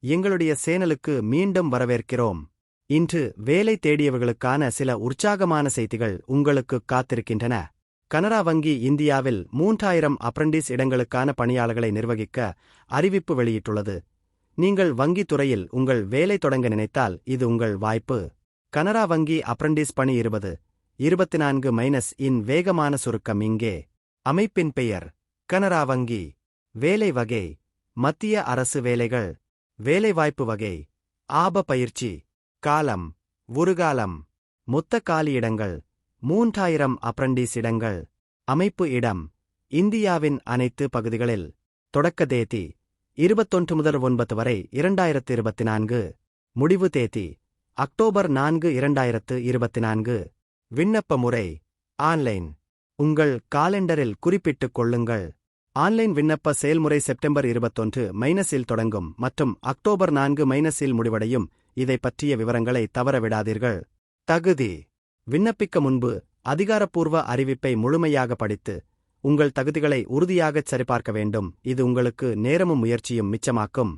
எங்களுடைய சேனலுக்கு மீண்டும் வரவேற்கிறோம். இன்று வேலை தேடியவர்களுக்கான சில உற்சாகமான செய்திகள் உங்களுக்கு காத்திருக்கின்றன. கனரா வங்கி இந்தியாவில் 3000 அப்ரண்டிஸ் இடங்களுக்கான பணியாளர்களை நிர்வகிக்க அறிவிப்பு வெளியிட்டுள்ளது. நீங்கள் வங்கித் துறையில் உங்கள் வேலை தொடங்க நினைத்தால் இது உங்கள் வாய்ப்பு. கனரா வங்கி அப்ரண்டிஸ் பணி 2024 இன் வேகமான சுருக்கம் இங்கே. அமைப்பின் பெயர் கனரா வங்கி. வேலை வகை மத்திய அரசு வேலைகள். வேலைவாய்ப்பு வகை ஆப பயிற்சி. காலம் ஒருகாலம். மொத்த காலியிடங்கள் 3000 அப்ரண்டிஸ் இடங்கள். அமைப்பு இடம் இந்தியாவின் அனைத்து பகுதிகளில். தொடக்க தேதி 21 முதல் 9 வரை 2024. முடிவு தேதி அக்டோபர் 4, 2024. விண்ணப்ப முறை ஆன்லைன். உங்கள் காலெண்டரில் குறிப்பிட்டுக் கொள்ளுங்கள். ஆன்லைன் விண்ணப்ப செயல்முறை செப்டம்பர் 21 தொடங்கும் மற்றும் அக்டோபர் 4 முடிவடையும். இதை பற்றிய விவரங்களை தவறவிடாதீர்கள். தகுதி விண்ணப்பிக்க முன்பு அதிகாரப்பூர்வ அறிவிப்பை முழுமையாக படித்து உங்கள் தகுதிகளை உறுதியாகச் சரிபார்க்க வேண்டும். இது உங்களுக்கு நேரமும் முயற்சியும் மிச்சமாக்கும்.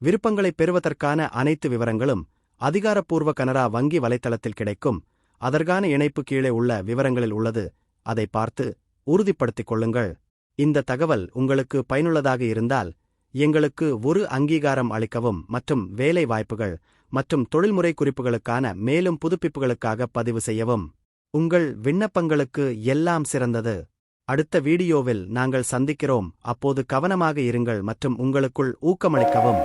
விருப்பங்களைப் பெறுவதற்கான அனைத்து விவரங்களும் அதிகாரப்பூர்வ கனரா வங்கி வலைத்தளத்தில் கிடைக்கும். அதற்கான இணைப்பு கீழே உள்ள விவரங்களில் உள்ளது. அதை பார்த்து உறுதிப்படுத்திக் கொள்ளுங்கள். இந்த தகவல் உங்களுக்கு பயனுள்ளதாக இருந்தால் எங்களுக்கு ஒரு அங்கீகாரம் அளிக்கவும் மற்றும் வேலை வாய்ப்புகள் மற்றும் தொழில்முறை குறிப்புகளுக்கான மேலும் புதுப்பிப்புகளுக்காக பதிவு செய்யவும். உங்கள் விண்ணப்பங்களுக்கு எல்லாம் சிறந்தது. அடுத்த வீடியோவில் நாங்கள் சந்திக்கிறோம். அப்போது கவனமாக இருங்கள் மற்றும் உங்களுக்குள் ஊக்கமளிக்கவும்.